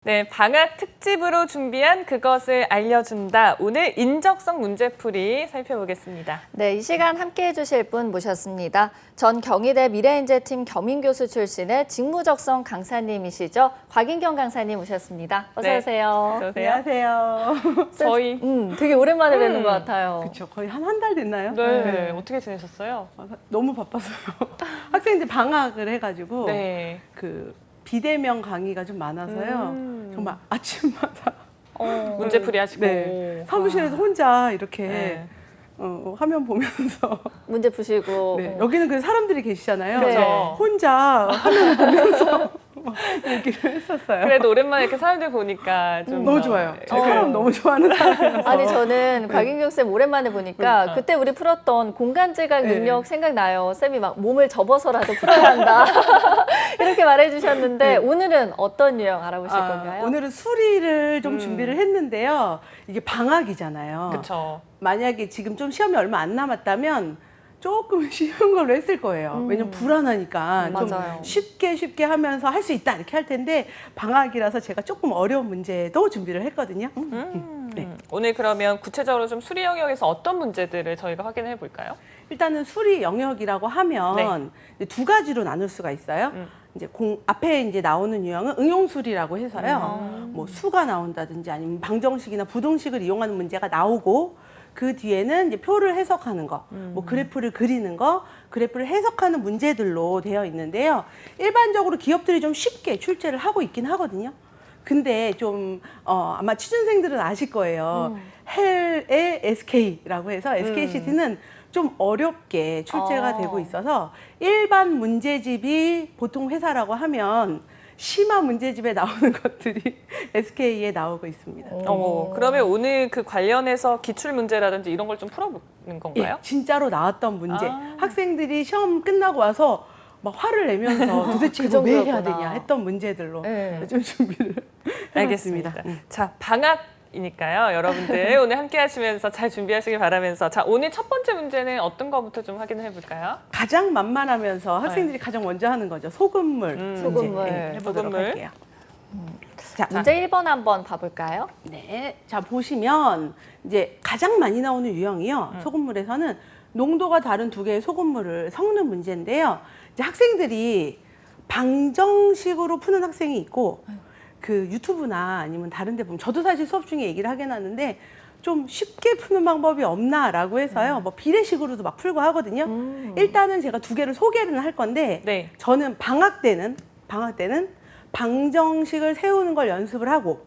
네, 방학 특집으로 준비한 그것을 알려준다. 오늘 인적성 문제풀이 살펴보겠습니다. 네, 이 시간 함께해 주실 분 모셨습니다. 전 경희대 미래인재팀 겸임교수 출신의 직무적성 강사님이시죠. 곽인경 강사님 모셨습니다. 어서 네. 오세요. 어서 오세요. 안녕하세요. 저희 되게 오랜만에 뵙는 것 같아요. 그렇죠. 거의 한 달 됐나요? 네, 어떻게 지내셨어요? 너무 바빠서요. 학생들 방학을 해가지고 네. 그 비대면 강의가 좀 많아서요. 정말 아침마다 문제풀이 하시고. 네, 사무실에서 혼자 이렇게 네. 화면 보면서 문제 푸시고. 네, 여기는 그 사람들이 계시잖아요. 그렇죠. 혼자 화면 보면서 얘기를 했었어요. 그래도 오랜만에 이렇게 사람들 보니까 좀 너무 더, 좋아요. 네. 저 사람 너무 좋아하는 사람이라서. 아니 저는 곽인경 쌤 오랜만에 보니까 그때 우리 풀었던 공간지각 네. 능력 생각나요. 쌤이 막 몸을 접어서라도 풀어야 한다. 이렇게 말해주셨는데 오늘은 어떤 유형 알아보실 건가요? 오늘은 수리를 좀 준비를 했는데요. 이게 방학이잖아요. 그렇죠. 만약에 지금 좀 시험이 얼마 안 남았다면 조금 쉬운 걸로 했을 거예요. 왜냐면 불안하니까 좀 맞아요. 쉽게 하면서 할 수 있다 이렇게 할 텐데 방학이라서 제가 조금 어려운 문제도 준비를 했거든요. 네. 오늘 그러면 구체적으로 좀 수리 영역에서 어떤 문제들을 저희가 확인해 볼까요? 일단은 수리 영역이라고 하면 이제 두 가지로 나눌 수가 있어요. 이제 앞에 이제 나오는 유형은 응용 수리라고 해서요. 뭐 수가 나온다든지 아니면 방정식이나 부등식을 이용하는 문제가 나오고 그 뒤에는 이제 표를 해석하는 거, 뭐 그래프를 그리는 거, 그래프를 해석하는 문제들로 되어 있는데요. 일반적으로 기업들이 좀 쉽게 출제를 하고 있긴 하거든요. 근데 좀 아마 취준생들은 아실 거예요. 헬의 SK라고 해서 SKCT는 좀 어렵게 출제가 되고 있어서 일반 문제집이 보통 회사라고 하면 심화 문제집에 나오는 것들이 SK에 나오고 있습니다. 그러면 오늘 그 관련해서 기출 문제라든지 이런 걸 좀 풀어보는 건가요? 예, 진짜로 나왔던 문제. 아. 학생들이 시험 끝나고 와서 막 화를 내면서 도대체 이거 왜 해야 되냐 했던 문제들로 네. 좀 준비를 알겠습니다. 해봤습니다. 자, 방학이니까요. 여러분들 오늘 함께 하시면서 잘 준비하시길 바라면서 자, 오늘 첫 번째 문제는 어떤 거부터 좀 확인해 볼까요? 가장 만만하면서 학생들이 가장 먼저 하는 거죠. 소금물. 문제. 소금물. 예, 해보도록 소금물. 할게요. 자, 문제 1번 한번 봐볼까요? 네. 자, 보시면 이제 가장 많이 나오는 유형이요. 소금물에서는 농도가 다른 두 개의 소금물을 섞는 문제인데요. 이제 학생들이 방정식으로 푸는 학생이 있고 그 유튜브나 아니면 다른 데 보면 저도 사실 수업 중에 얘기를 하긴 하는데 좀 쉽게 푸는 방법이 없나라고 해서요. 뭐 비례식으로도 막 풀고 하거든요. 일단은 제가 두 개를 소개를 할 건데 네. 저는 방학 때는 방정식을 세우는 걸 연습을 하고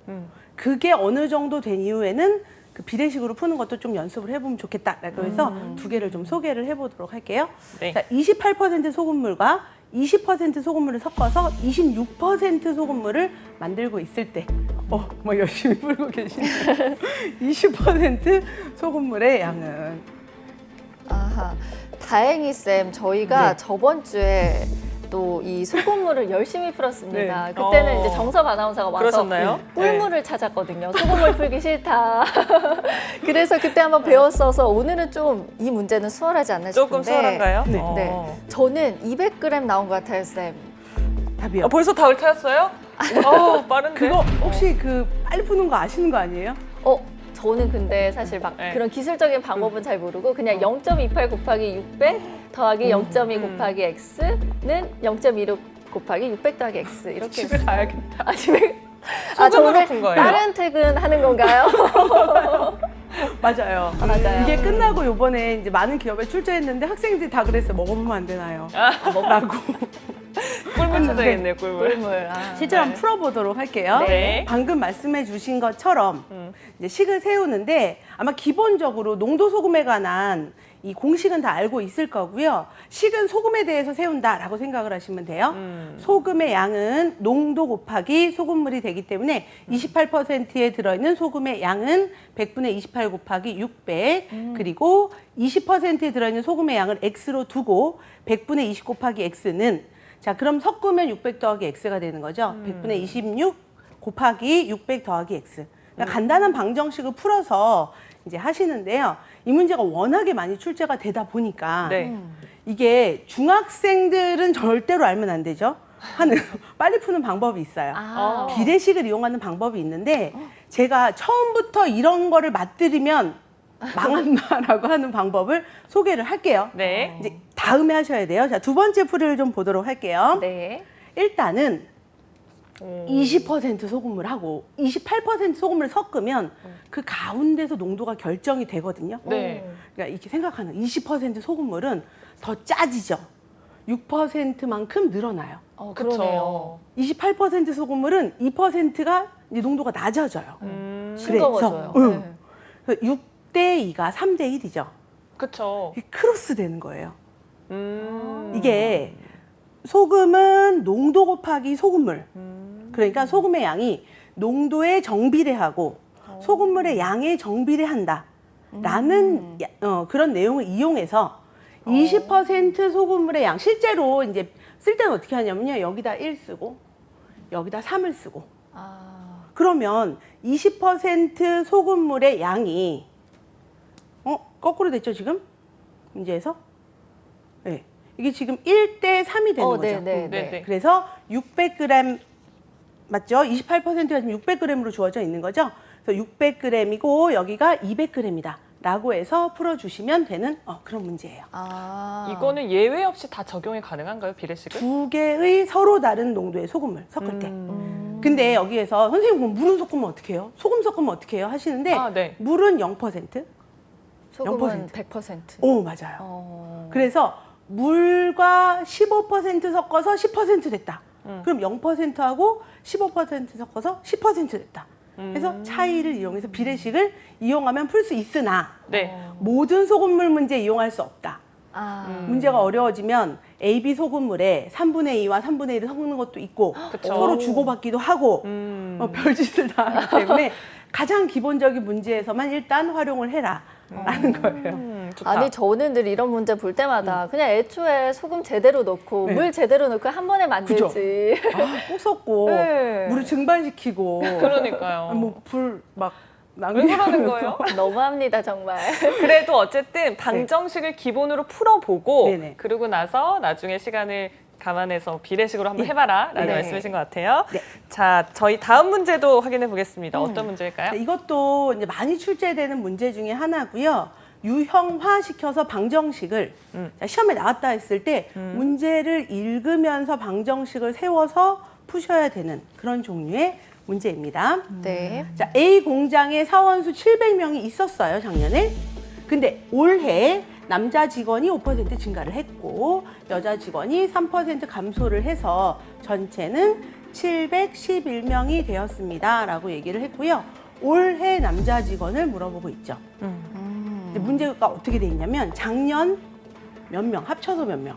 그게 어느 정도 된 이후에는 그 비례식으로 푸는 것도 좀 연습을 해보면 좋겠다라고 해서 두 개를 좀 소개를 해보도록 할게요. 네. 자, 28% 소금물과 20% 소금물을 섞어서 26% 소금물을 만들고 있을 때, 뭐 열심히 풀고 계시네요. 20% 소금물의 양은 아하, 다행히 쌤 저희가 네. 저번 저번 주에 또 이 소금물을 열심히 풀었습니다. 네. 그때는 이제 정섭 아나운서가 와서 그러셨나요? 꿀물을 찾았거든요. 소금물 풀기 싫다. 그래서 그때 한번 배웠어서 오늘은 좀 이 문제는 수월하지 않나 싶은데. 조금 수월한가요? 네. 네, 저는 200g 나온 것 같아요, 쌤. 답이요. 벌써 답을 찾았어요? 빠른데? 그거 혹시 그 빨리 푸는 거 아시는 거 아니에요? 저는 근데 사실 막 네. 그런 기술적인 방법은 잘 모르고 그냥 0.28 곱하기 600 더하기 0.2 곱하기 x는 0.26 곱하기 600 더하기 x 이렇게 집에 가야겠다. 집에 저 소금으로 오늘 푼 거예요? 다른 퇴근하는 건가요? 맞아요. 맞아요. 이게 끝나고 요번에 이제 많은 기업에 출제했는데 학생들이 다 그랬어요. 먹어보면 안 되나요? 라고. 꿀물 찾아야겠네요, 꿀물. 꿀물. 실제로 한번 풀어보도록 할게요. 네. 방금 말씀해 주신 것처럼 이제 식을 세우는데 아마 기본적으로 농도 소금에 관한 이 공식은 다 알고 있을 거고요. 식은 소금에 대해서 세운다라고 생각을 하시면 돼요. 소금의 양은 농도 곱하기 소금물이 되기 때문에 28%에 들어있는 소금의 양은 100분의 28 곱하기 600 그리고 20%에 들어있는 소금의 양을 x로 두고 100분의 20 곱하기 x는 자 그럼 섞으면 600 더하기 x가 되는 거죠. 100분의 26 곱하기 600 더하기 x. 그러니까 간단한 방정식을 풀어서 이제 하시는데요. 이 문제가 워낙에 많이 출제가 되다 보니까 네. 이게 중학생들은 절대로 알면 안 되죠. 하는 빨리 푸는 방법이 있어요. 아. 비례식을 이용하는 방법이 있는데 제가 처음부터 이런 거를 맛들이면 망한다라고 하는 방법을 소개를 할게요. 네. 이제 다음에 하셔야 돼요. 자, 두 번째 풀이를 좀 보도록 할게요. 네. 일단은 20% 소금물 하고 28% 소금을 섞으면 그 가운데서 농도가 결정이 되거든요. 네. 그러니까 이렇게 생각하는 20% 소금물은 더 짜지죠. 6%만큼 늘어나요. 그러네요. 28% 소금물은 2%가 이제 농도가 낮아져요. 싱거워져요. 응. 6대 2가 3대 1이죠. 그쵸. 크로스 되는 거예요. 이게 소금은 농도 곱하기 소금물. 그러니까 소금의 양이 농도에 정비례하고 소금물의 양에 정비례한다. 라는 그런 내용을 이용해서 20% 소금물의 양, 실제로 이제 쓸 때는 어떻게 하냐면요. 여기다 1 쓰고 여기다 3을 쓰고 그러면 20% 소금물의 양이 거꾸로 됐죠, 지금? 문제에서? 네. 이게 지금 1대 3이 되는 거죠. 네. 네. 그래서 600g 맞죠? 28%가 지금 600g으로 주어져 있는 거죠. 그래서 600g이고 여기가 200g이다. 라고 해서 풀어주시면 되는 그런 문제예요. 이거는 예외 없이 다 적용이 가능한가요, 비례식은? 두 개의 서로 다른 농도의 소금을 섞을 때. 근데 여기에서 선생님 그럼 물은 섞으면 어떻게 해요? 소금 섞으면 어떻게 해요? 하시는데 네. 물은 0%. 소금은 100%. 오, 맞아요. 그래서 물과 15% 섞어서 10% 됐다. 그럼 0%하고 15% 섞어서 10% 됐다. 그래서 차이를 이용해서 비례식을 이용하면 풀 수 있으나 네. 모든 소금물 문제 이용할 수 없다. 문제가 어려워지면 AB 소금물에 3분의 2와 3분의 1을 섞는 것도 있고 그쵸. 서로 주고받기도 하고 별짓을 다 하기 때문에 가장 기본적인 문제에서만 일단 활용을 해라 라는 거예요. 좋다. 아니 저는 늘 이런 문제 볼 때마다 그냥 애초에 소금 제대로 넣고 네. 물 제대로 넣고 한 번에 만들지. 꼭 섞고 네. 물을 증발시키고 그러니까요. 뭐 불 막 왜 그러는 거예요? 너무합니다 정말. 그래도 어쨌든 방정식을 기본으로 풀어보고 네네. 그러고 나서 나중에 시간을 감안해서 비례식으로 한번 해봐라 라는 네. 말씀이신 것 같아요. 네. 자, 저희 다음 문제도 확인해 보겠습니다. 어떤 문제일까요? 이것도 이제 많이 출제되는 문제 중에 하나고요. 유형화시켜서 방정식을 자, 시험에 나왔다 했을 때 문제를 읽으면서 방정식을 세워서 푸셔야 되는 그런 종류의 문제입니다. 네. 자, A 공장에 사원수 700명이 있었어요, 작년에. 근데 올해 남자 직원이 5% 증가를 했고 여자 직원이 3% 감소를 해서 전체는 711명이 되었습니다. 라고 얘기를 했고요. 올해 남자 직원을 물어보고 있죠. 근데 문제가 어떻게 돼 있냐면 작년 몇 명, 합쳐서 몇 명.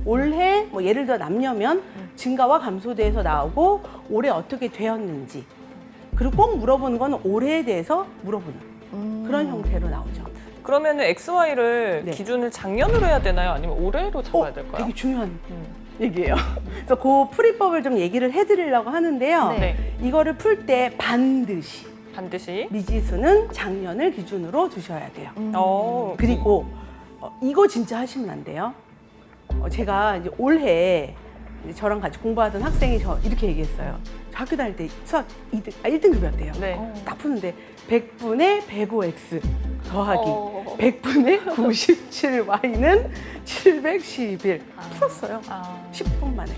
올해 뭐 예를 들어 남녀면 증가와 감소에 대해서 나오고 올해 어떻게 되었는지 그리고 꼭 물어보는 건 올해에 대해서 물어보는 그런 형태로 나오죠. 그러면 XY를 네. 기준을 작년으로 해야 되나요? 아니면 올해로 잡아야 될까요? 되게 중요한 얘기예요. 그래서 그 풀이법을 좀 얘기를 해드리려고 하는데요. 네. 이거를 풀 때 반드시 미지수는 작년을 기준으로 두셔야 돼요. 그리고 이거 진짜 하시면 안 돼요. 제가 이제 올해 이제 저랑 같이 공부하던 학생이 저 이렇게 얘기했어요. 저 학교 다닐 때 수학 1등급이었대요. 네. 딱 푸는데 100분의 105x 더하기 어. 100분의 97y는 711 풀었어요. 10분 만에.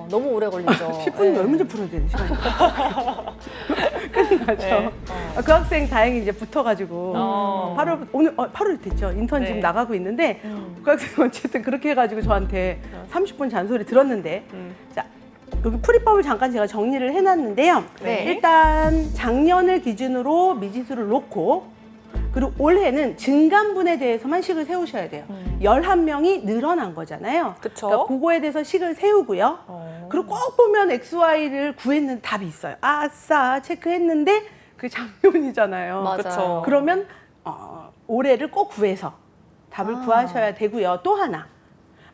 너무 오래 걸리죠. 10분이면 몇 문제 풀어야 되는 시간이에요. 끝나죠. 네. 그 학생 다행히 이제 붙어가지고 8월 오늘 8월 됐죠. 인턴 네. 지금 나가고 있는데 그 학생 어쨌든 그렇게 해가지고 저한테 30분 잔소리 들었는데 자 여기 풀이법을 잠깐 제가 정리를 해놨는데요. 네. 일단 작년을 기준으로 미지수를 놓고 그리고 올해는 증감분에 대해서만 식을 세우셔야 돼요. 11명이 늘어난 거잖아요. 그쵸. 그러니까 그거에 대해서 식을 세우고요. 그리고 꼭 보면 XY를 구했는데 답이 있어요. 아싸 체크했는데 그게 작년이잖아요. 맞아요. 그쵸. 그러면 올해를 꼭 구해서 답을 구하셔야 되고요. 또 하나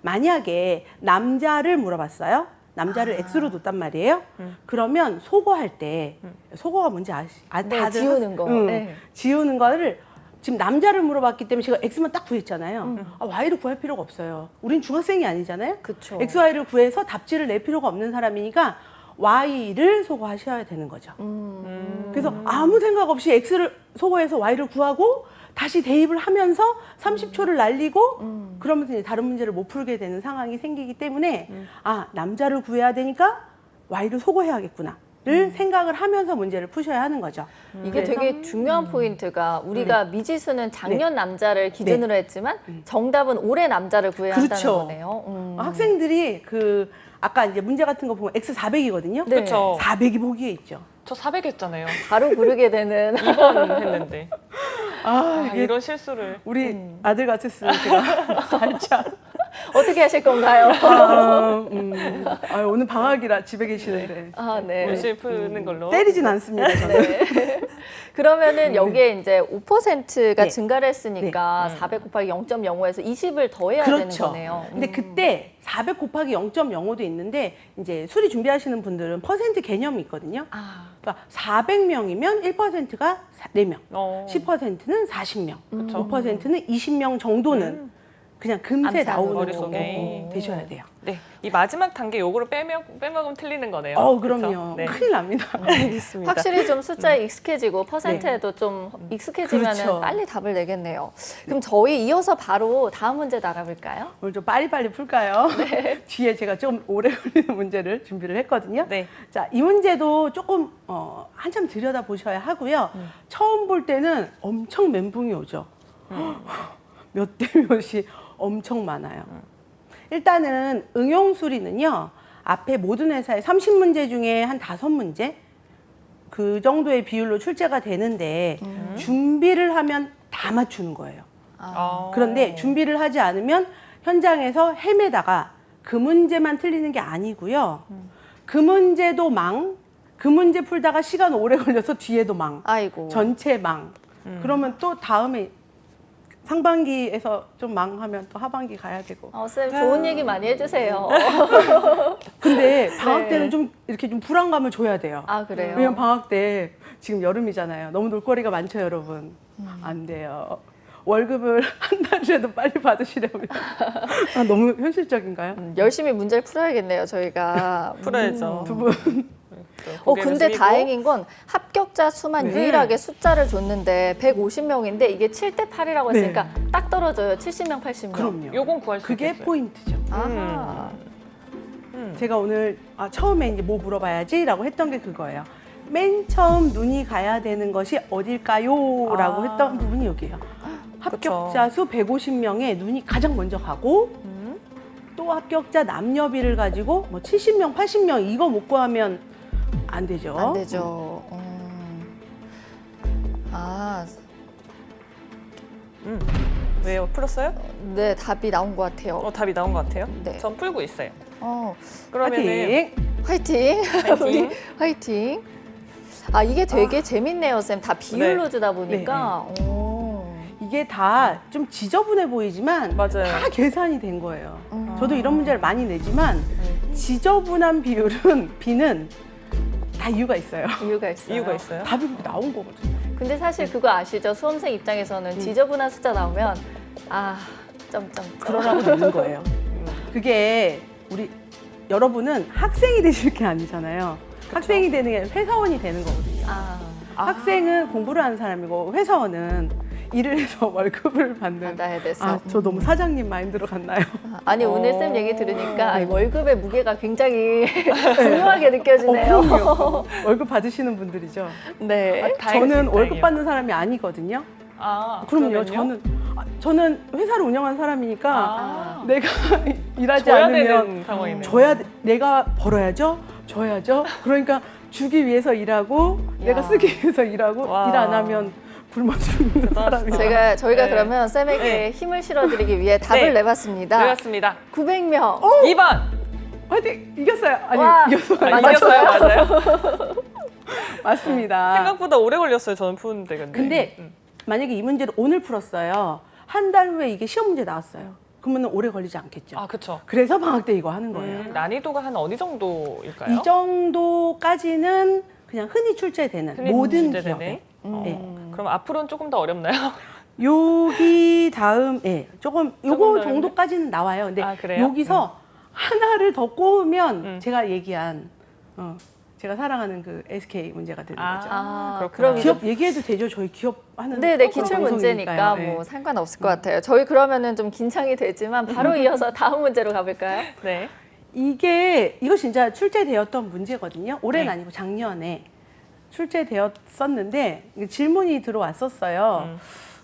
만약에 남자를 물어봤어요. 남자를 X로 뒀단 말이에요. 그러면 속어할 때 속어가 뭔지 네, 다들 지우는 거. 네. 지우는 거를 지금 남자를 물어봤기 때문에 제가 X만 딱 구했잖아요. 아, Y를 구할 필요가 없어요. 우린 중학생이 아니잖아요. 그쵸. X, Y를 구해서 답지를 낼 필요가 없는 사람이니까 Y를 소거하셔야 되는 거죠. 그래서 아무 생각 없이 X를 소거해서 Y를 구하고 다시 대입을 하면서 30초를 날리고 그러면서 이제 다른 문제를 못 풀게 되는 상황이 생기기 때문에 아, 남자를 구해야 되니까 Y를 소거해야겠구나. 를 생각을 하면서 문제를 푸셔야 하는 거죠. 이게 그래서 되게 중요한 포인트가 우리가 미지수는 작년 남자를 기준으로 했지만 정답은 올해 남자를 구해야 한다는 그렇죠. 거네요. 학생들이 그 아까 이제 문제 같은 거 보면 X 400이거든요. 네. 그쵸. 400이 보기에 있죠. 저 400 했잖아요. 바로 부르게 되는 2번 했는데. 아, 이게 이런 실수를. 우리 아들 같았으면 제가 살짝 어떻게 하실 건가요? 오늘 방학이라 집에 계시는데 아, 네. 열심히 푸는 걸로. 때리진 않습니다. 저는. 그러면은 여기에 이제 5%가 네. 증가를 했으니까 400 곱하기 0.05에서 20을 더해야 되는 그렇죠. 거네요. 근데 그때 400 곱하기 0.05도 있는데 이제 수리 준비하시는 분들은 퍼센트 개념이 있거든요. 아, 그러니까 400명이면 1%가 4명, 어. 10%는 40명, 그쵸. 5%는 20명 정도는 그냥 금세 암산으로 나오는 머릿속에. 거고 되셔야 돼요. 네, 이 마지막 단계 요거를 빼먹으면 틀리는 거네요. 그럼요. 그쵸? 네. 큰일 납니다. 알겠습니다. 확실히 좀 숫자에 익숙해지고 퍼센트에도 좀 익숙해지면 그렇죠. 빨리 답을 내겠네요. 그럼 저희 이어서 바로 다음 문제 나가볼까요? 오늘 좀 빨리빨리 풀까요? 뒤에 제가 좀 오래 걸리는 문제를 준비를 했거든요. 네. 자, 이 문제도 조금 한참 들여다 보셔야 하고요. 처음 볼 때는 엄청 멘붕이 오죠. 몇 대 몇이 엄청 많아요. 일단은 응용수리는요. 앞에 모든 회사의 30문제 중에 한 5문제 그 정도의 비율로 출제가 되는데 준비를 하면 다 맞추는 거예요. 어. 그런데 준비를 하지 않으면 현장에서 헤매다가 그 문제만 틀리는 게 아니고요. 그 문제도 망, 그 문제 풀다가 시간 오래 걸려서 뒤에도 망, 아이고. 전체 망. 그러면 또 다음에 상반기에서 좀 망하면 또 하반기 가야 되고. 쌤 좋은 얘기 많이 해주세요. 근데 방학 네. 때는 좀 이렇게 좀 불안감을 줘야 돼요. 아, 그래요? 왜냐면 방학 때 지금 여름이잖아요. 너무 놀거리가 많죠, 여러분. 안 돼요. 월급을 한 달이라도 빨리 받으시려면 너무 현실적인가요? 열심히 문제를 풀어야겠네요, 저희가. 풀어야죠. 두 분. 근데 다행인 건 합격자 수만 네. 유일하게 숫자를 줬는데 150명인데 이게 7대 8이라고 네. 했으니까 딱 떨어져요. 70명, 80명. 그럼요. 요건 구할 수 그게 있겠어요. 포인트죠. 아하. 제가 오늘 처음에 이제 뭐 물어봐야지라고 했던 게 그거예요. 맨 처음 눈이 가야 되는 것이 어딜까요? 라고 했던 부분이 여기예요. 합격자 수 150명에 눈이 가장 먼저 가고 또 합격자 남녀비를 가지고 뭐 70명, 80명 이거 못 구하면 안 되죠. 안 되죠. 왜요? 풀었어요? 네, 답이 나온 것 같아요. 답이 나온 것 같아요. 네. 전 풀고 있어요. 어, 그러면은 파이팅! 화이팅! 우리 화이팅! 이게 되게 재밌네요, 쌤. 다 비율로 네. 주다 보니까. 이게 다 좀 지저분해 보이지만 맞아요. 다 계산이 된 거예요. 저도 이런 문제를 많이 내지만 지저분한 비는 다 이유가 있어요. 이유가 있어요. 이유가 있어요? 답이 그렇게 나온 거거든요. 근데 사실 그거 아시죠? 수험생 입장에서는 지저분한 숫자 나오면 점점점. 그러라고 되는 거예요. 그게 우리 여러분은 학생이 되실 게 아니잖아요. 학생이 되는 게 회사원이 되는 거거든요. 학생은 공부를 하는 사람이고 회사원은 일을 해서 월급을 받는. 받아야 돼서. 저 너무 사장님 마인드로 갔나요? 아니 오늘 쌤 얘기 들으니까 월급의 무게가 굉장히 중요하게 느껴지네요. 그럼요. 월급 받으시는 분들이죠. 네. 저는 월급 받는 사람이 아니거든요. 그럼요. 그러면요? 저는 회사를 운영하는 사람이니까 내가 일하지 줘야 않으면 되는 상황이네요. 내가 벌어야죠. 줘야죠. 그러니까 주기 위해서 일하고 내가 쓰기 위해서 일하고 와. 일 안 하면 굶어 죽는 사람이에요. 저희가 네. 그러면 쌤에게 네. 힘을 실어드리기 위해 답을 네. 내봤습니다. 내렸습니다. 900명. 2번. 화이팅! 이겼어요. 와. 아니, 이겼어요. 이겼어요. 맞아요. 맞습니다. 생각보다 오래 걸렸어요. 저는 푸는데 근데 만약에 이 문제를 오늘 풀었어요. 한 달 후에 이게 시험 문제 나왔어요. 그러면 오래 걸리지 않겠죠. 그렇죠. 그래서 방학 때 이거 하는 거예요. 난이도가 한 어느 정도일까요? 이 정도까지는 그냥 흔히 출제되는 흔히 모든 출제되네. 기업에. 네. 그럼 앞으로는 조금 더 어렵나요? 여기 다음, 조금 조금 요거 더 정도까지는 나와요. 근데 아, 그래요? 여기서 하나를 더 꼬으면 제가 얘기한, 제가 사랑하는 그 SK 문제가 되는 거죠. 그렇구나. 그럼 이제 기업 얘기해도 되죠? 저희 기업 하는 네, 그런 기출 방송이니까요. 문제니까 네. 뭐 상관없을 것 같아요. 저희 그러면은 좀 긴장이 되지만 바로 이어서 다음 문제로 가볼까요? 네. 이거 진짜 출제되었던 문제거든요. 올해는 네. 아니고 작년에 출제되었었는데 질문이 들어왔었어요.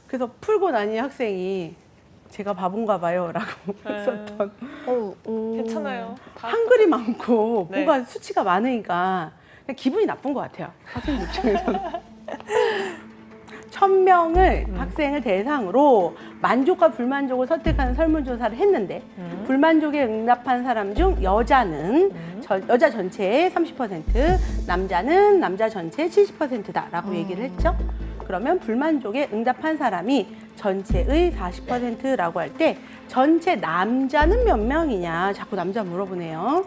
그래서 풀고 나니 학생이 제가 바본가 봐요라고 했었던. 괜찮아요. 다 한글이 많고 네. 뭔가 수치가 많으니까 그냥 기분이 나쁜 것 같아요. 학생 입장에서는. 1000명을 학생을 대상으로 만족과 불만족을 선택하는 설문조사를 했는데 불만족에 응답한 사람 중 여자는 여자 전체의 30%, 남자는 남자 전체의 70%다라고 얘기를 했죠. 그러면 불만족에 응답한 사람이 전체의 40%라고 할 때 전체 남자는 몇 명이냐 자꾸 남자 물어보네요.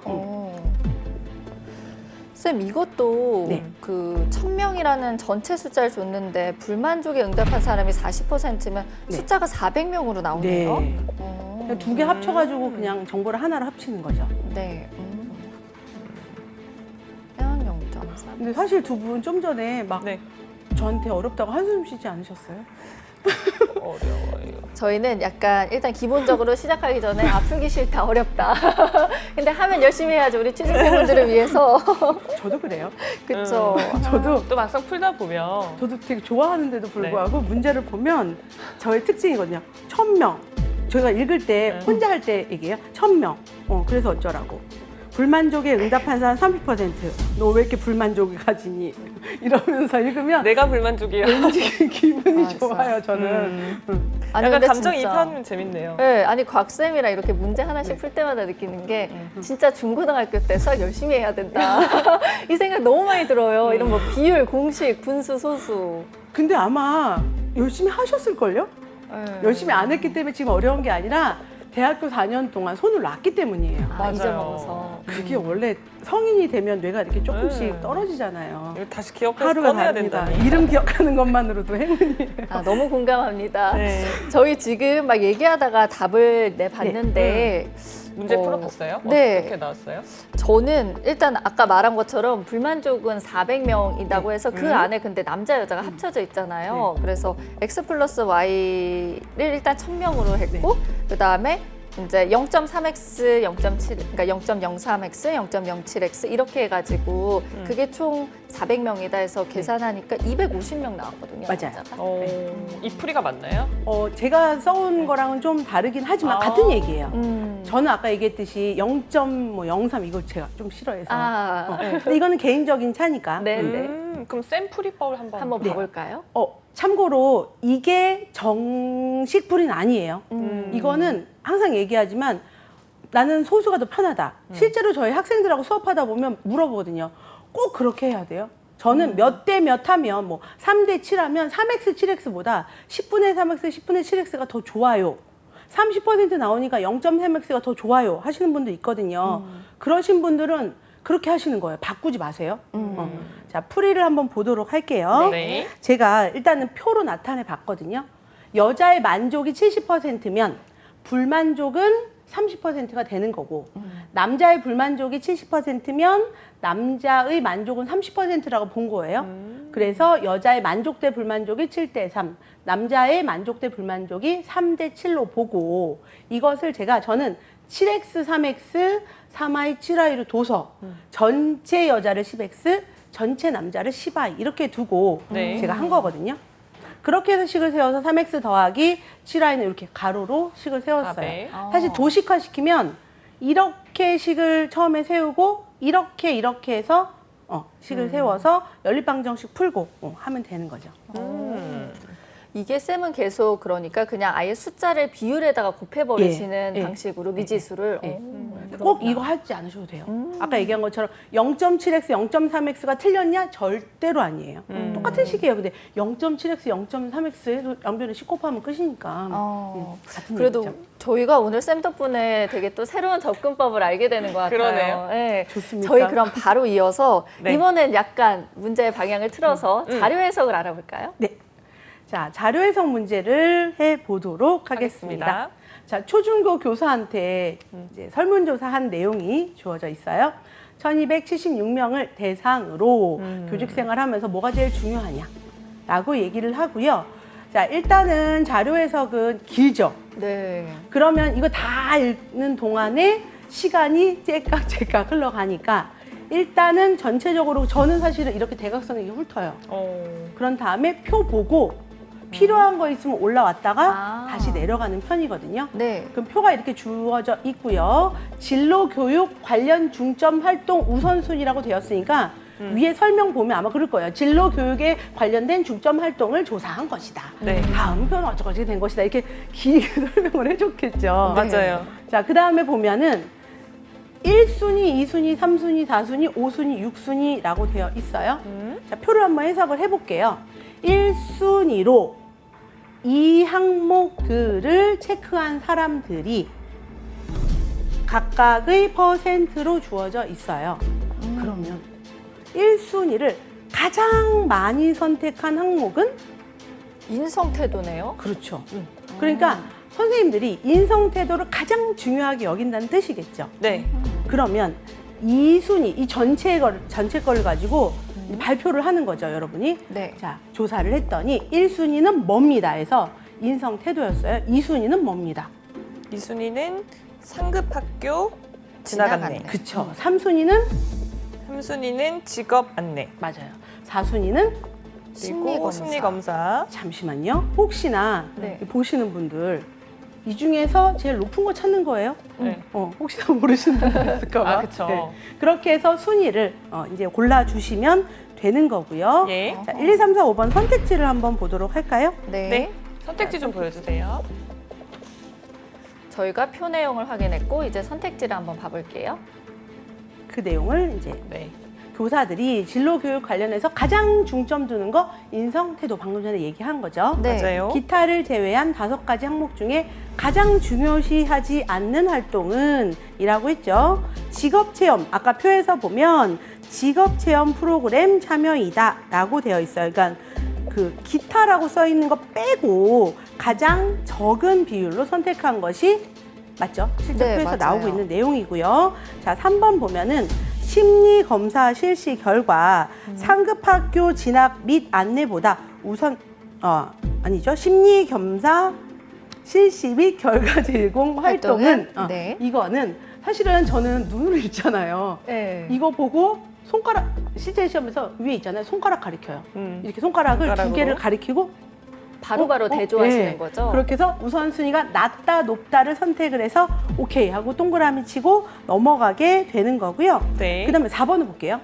쌤, 이것도 네. 그 1000명이라는 전체 숫자를 줬는데 불만족에 응답한 사람이 40%면 네. 숫자가 400명으로 나오네요. 네. 두 개 합쳐가지고 그냥 정보를 하나로 합치는 거죠. 네. 0.3. 근데 사실 두 분 좀 전에 막 네. 저한테 어렵다고 한숨 쉬지 않으셨어요? 어려워요. 저희는 약간 일단 기본적으로 시작하기 전에 풀기 싫다, 어렵다. 근데 하면 열심히 해야죠. 우리 취준생분들을 위해서. 저도 그래요. 그쵸. 저도 또 막상 풀다 보면 되게 좋아하는데도 불구하고 문제를 보면 저의 특징이거든요. 1000명. 저희가 읽을 때 혼자 할 때 얘기해요. 1000명. 그래서 어쩌라고. 불만족에 응답한 사람 30%. 너 왜 이렇게 불만족을 가지니? 이러면서 읽으면 내가 불만족이에요. 왠지 기분이 아, 좋아요, 저는. 아니, 약간 근데 감정이입하면 재밌네요. 네, 아니 곽쌤이랑 이렇게 문제 하나씩 풀 때마다 느끼는 게 진짜 중고등학교 때 수학 열심히 해야 된다. 이 생각 너무 많이 들어요. 이런 뭐 비율, 공식, 분수, 소수. 근데 아마 열심히 하셨을걸요? 네. 열심히 안 했기 때문에 지금 어려운 게 아니라 대학교 4년 동안 손을 놨기 때문이에요. 아, 맞아요. 잊어먹어서. 그게 원래 성인이 되면 뇌가 이렇게 조금씩 네. 떨어지잖아요. 이거 다시 기억해서 하루가 꺼내야 다릅니다. 된다니. 이름 기억하는 것만으로도 행운이에요. 아, 너무 공감합니다. 네. 저희 지금 막 얘기하다가 답을 내봤는데 문제 어, 풀어봤어요? 네. 어떻게 나왔어요? 저는 일단 아까 말한 것처럼 불만족은 400명이라고 해서 그 안에 근데 남자 여자가 합쳐져 있잖아요. 그래서 X 플러스 Y를 일단 1000명으로 했고 그다음에 이제 0.3x, 0.7, 그러니까 0.03x, 0.07x 이렇게 해가지고 그게 총 400명이다 해서 계산하니까 250명 나왔거든요. 맞아요. 남자가. 이 풀이가 맞나요? 제가 써온 거랑은 좀 다르긴 하지만 아. 같은 얘기예요. 음. 저는 아까 얘기했듯이 0.03 이거 제가 좀 싫어해서. 아, 근데 이거는 개인적인 차니까. 네, 네. 그럼 쌤 풀이법을 한번 봐볼까요? 참고로 이게 정식 풀이는 아니에요. 이거는 항상 얘기하지만 나는 소수가 더 편하다. 실제로 저희 학생들하고 수업하다 보면 물어보거든요. 꼭 그렇게 해야 돼요. 저는 몇 대 몇 하면 뭐 3대 7 하면 3x, 7x보다 10분의 3x, 10분의 7x가 더 좋아요. 30% 나오니까 0.3x가 더 좋아요 하시는 분도 있거든요. 그러신 분들은 그렇게 하시는 거예요. 바꾸지 마세요. 자, 풀이를 한번 보도록 할게요. 네. 제가 일단은 표로 나타내 봤거든요. 여자의 만족이 70%면 불만족은 30%가 되는 거고 남자의 불만족이 70%면 남자의 만족은 30%라고 본 거예요. 그래서 여자의 만족대 불만족이 7대 3, 남자의 만족대 불만족이 3대 7로 보고 이것을 저는 7x, 3x, 3i, 7i로 둬서 전체 여자를 10x, 전체 남자를 10i 이렇게 두고 네. 제가 한 거거든요. 그렇게 해서 식을 세워서 3x 더하기 7i는 이렇게 가로로 식을 세웠어요. 네. 사실 도식화 시키면 이렇게 식을 처음에 세우고 이렇게 해서 식을 세워서 연립방정식 풀고 하면 되는 거죠. 이게 쌤은 계속 그러니까 그냥 아예 숫자를 비율에다가 곱해버리시는 예, 예. 방식으로 미지수를. 예. 오, 꼭 이거 하지 않으셔도 돼요. 아까 얘기한 것처럼 0.7x, 0.3x가 틀렸냐? 절대로 아니에요. 똑같은 식이에요. 근데 0.7x, 0.3x 해서 양변에 10 곱하면 끝이니까. 같은 그래도 얘기죠. 저희가 오늘 쌤 덕분에 되게 또 새로운 접근법을 알게 되는 것 같아요. 그러네요. 네. 좋습니까? 저희 그럼 바로 이어서 네. 이번엔 약간 문제의 방향을 틀어서 자료 해석을 알아볼까요? 네. 자, 자료 해석 문제를 해보도록 하겠습니다. 자, 초중고 교사한테 이제 설문조사한 내용이 주어져 있어요. 1276명을 대상으로 교직 생활하면서 뭐가 제일 중요하냐 라고 얘기를 하고요. 자, 일단은 자료 해석은 길죠. 네. 그러면 이거 다 읽는 동안에 시간이 째깍째깍 흘러가니까 일단은 전체적으로 저는 사실은 이렇게 대각선이 훑어요. 그런 다음에 표 보고 필요한 거 있으면 올라왔다가 다시 내려가는 편이거든요. 네. 그럼 표가 이렇게 주어져 있고요. 진로 교육 관련 중점 활동 우선순위라고 되었으니까 위에 설명 보면 아마 그럴 거예요. 진로 교육에 관련된 중점 활동을 조사한 것이다. 네. 다음 표는 어쩌고저쩌고 된 것이다. 이렇게 길게 설명을 해줬겠죠. 맞아요. 자, 그 다음에 보면은 1순위, 2순위, 3순위, 4순위, 5순위, 6순위라고 되어 있어요. 자, 표를 한번 해석을 해볼게요. 1순위로 이 항목들을 체크한 사람들이 각각의 퍼센트로 주어져 있어요. 그러면 1순위를 가장 많이 선택한 항목은? 인성태도네요. 그렇죠. 그러니까 선생님들이 인성태도를 가장 중요하게 여긴다는 뜻이겠죠. 네. 그러면 2순위, 이 전체 거를 가지고 발표를 하는 거죠, 여러분이. 네. 자, 조사를 했더니 1순위는 뭡니다 해서 인성태도였어요. 2순위는 뭡니다. 2순위는 상급 학교 지나갔네. 그쵸. 3순위는? 3순위는 직업 안내. 맞아요. 4순위는? 그리고 심리검사. 잠시만요. 혹시나 네. 보시는 분들 이 중에서 제일 높은 거 찾는 거예요? 네. 혹시나 모르시는 분들 있을까 봐. 그쵸. 그렇게 해서 순위를 이제 골라주시면 되는 거고요. 예. 자, 1, 2, 3, 4, 5번 선택지를 한번 보도록 할까요? 네. 네. 선택지 좀 보여주세요. 저희가 표 내용을 확인했고 이제 선택지를 한번 봐볼게요. 그 내용을 이제 네. 교사들이 진로교육 관련해서 가장 중점 두는 거 인성, 태도 방금 전에 얘기한 거죠. 네. 맞아요. 기타를 제외한 5가지 항목 중에 가장 중요시하지 않는 활동은 이라고 했죠. 직업체험, 아까 표에서 보면 직업체험 프로그램 참여이다 라고 되어 있어요. 그러니까 그 기타라고 써 있는 거 빼고 가장 적은 비율로 선택한 것이 맞죠? 실제 네, 표에서 맞아요. 나오고 있는 내용이고요. 자, 3번 보면은 심리검사 실시 결과 상급학교 진학 및 안내보다 우선 아니죠. 심리검사 실시 및 결과 제공 활동은 네. 이거는 사실은 저는 눈으로 읽잖아요. 네. 이거 보고 손가락 실제 시험에서 위에 있잖아요. 손가락 가리켜요. 이렇게 손가락을 손가락으로. 2개를 가리키고 바로바로 대조하시는 네. 거죠? 그렇게 해서 우선순위가 낮다 높다를 선택을 해서 오케이 하고 동그라미 치고 넘어가게 되는 거고요. 네. 그다음에 4번을 볼게요.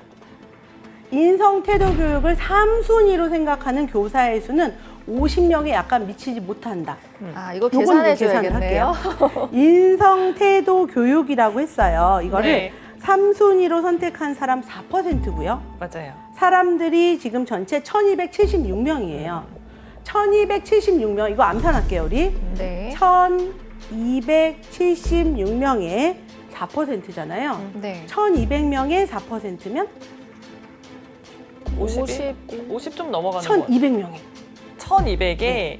인성태도 교육을 3순위로 생각하는 교사의 수는 50명에 약간 미치지 못한다. 아, 이거 요건 계산해 계산을 줘야겠네요. 인성태도 교육이라고 했어요. 이거를 네. 3순위로 선택한 사람 4%고요. 맞아요. 사람들이 사람들이 지금 전체 1276명이에요. 1276명, 이거 암산할게요, 우리. 네. 1276명의 4%잖아요. 네. 1200명의 4%면 50 좀 넘어가는 거. 1200명에 1200에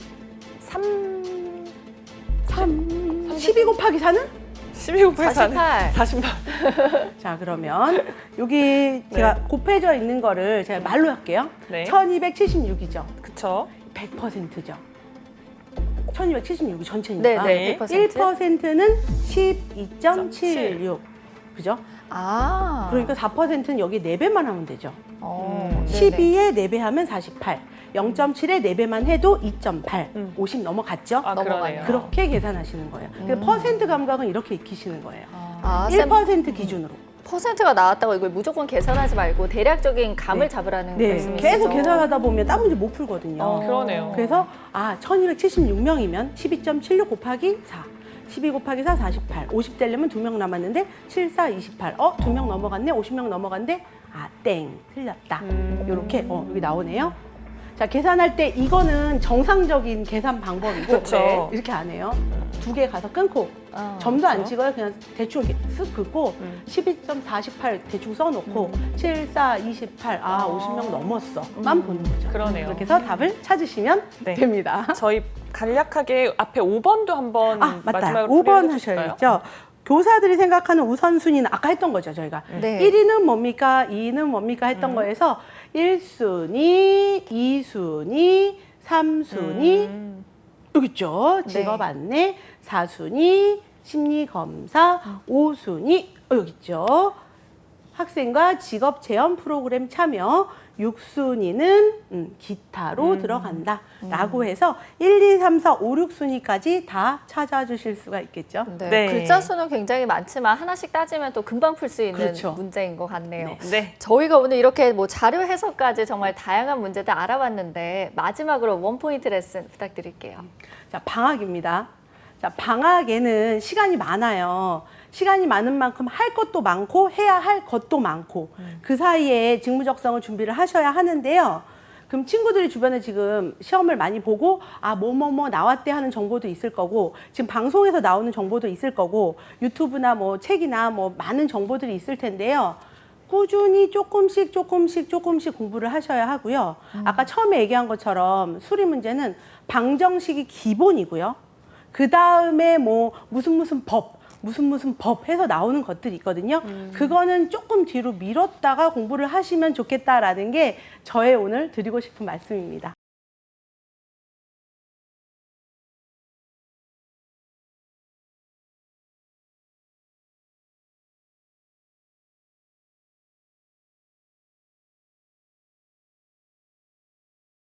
12 곱하기 4는? 12 곱하기 48. 48. 자, 그러면 여기 제가 곱해져 있는 거를 제가 말로 할게요. 네. 1276이죠. 그쵸. 100%죠. 1276이 전체니까. 네, 네. 100%. 1%는 12.76. 그죠? 아. 그러니까 4%는 여기 4배만 하면 되죠. 네네. 12에 4배 하면 48. 0.7에 4배만 해도 2.8. 50 넘어갔죠? 아, 넘어가네요. 그러네요. 그렇게 계산하시는 거예요. 그러니까 퍼센트 감각은 이렇게 익히시는 거예요. 아, 쌤, 1% 기준으로. 퍼센트가 나왔다고 이걸 무조건 계산하지 말고 대략적인 감을 네. 잡으라는 네, 말씀이시죠? 계속 계산하다 보면 딴 문제 못 풀거든요. 그러네요. 그래서 1276명이면 12.76 곱하기 4. 12 곱하기 4, 48. 50 되려면 2명 남았는데 7, 4, 28. 2명 넘어갔네? 50명 넘어갔는데 땡. 틀렸다. 요렇게 여기 나오네요. 자, 계산할 때 이거는 정상적인 계산 방법이고 그쵸. 이렇게 안 해요. 2개 가서 끊고 점도 안 그렇죠. 찍어요. 그냥 대충 이렇게 쓱 긋고 12.48 대충 써놓고 74, 28, 50명 넘었어만 보는 거죠. 그러네요. 그렇게 해서 답을 찾으시면 네. 됩니다. 저희 간략하게 앞에 5번도 한번 맞다. 마지막으로 5번 풀이해 주실까요? 하셔야겠죠. 교사들이 생각하는 우선순위는 아까 했던 거죠, 저희가. 네. 1위는 뭡니까? 2위는 뭡니까? 했던 거에서 1순위, 2순위, 3순위, 여기 있죠. 직업 네. 안내, 4순위, 심리 검사, 5순위, 여기 있죠. 학생과 직업 체험 프로그램 참여, 6순위는 기타로 들어간다라고 해서 1, 2, 3, 4, 5, 6순위까지 다 찾아주실 수가 있겠죠. 네. 네. 글자 수는 굉장히 많지만 하나씩 따지면 또 금방 풀 수 있는 그렇죠. 문제인 것 같네요. 네. 저희가 오늘 이렇게 뭐 자료 해석까지 정말 다양한 문제들 알아봤는데 마지막으로 원포인트 레슨 부탁드릴게요. 자, 방학입니다. 자, 방학에는 시간이 많아요. 시간이 많은 만큼 할 것도 많고 해야 할 것도 많고 그 사이에 직무적성을 준비를 하셔야 하는데요. 그럼 친구들이 주변에 지금 시험을 많이 보고 뭐뭐뭐 나왔대 하는 정보도 있을 거고 지금 방송에서 나오는 정보도 있을 거고 유튜브나 뭐 책이나 뭐 많은 정보들이 있을 텐데요. 꾸준히 조금씩 공부를 하셔야 하고요. 아까 처음에 얘기한 것처럼 수리 문제는 방정식이 기본이고요. 그 다음에 뭐 무슨 법 해서 나오는 것들이 있거든요. 그거는 조금 뒤로 미뤘다가 공부를 하시면 좋겠다라는 게 저의 오늘 드리고 싶은 말씀입니다.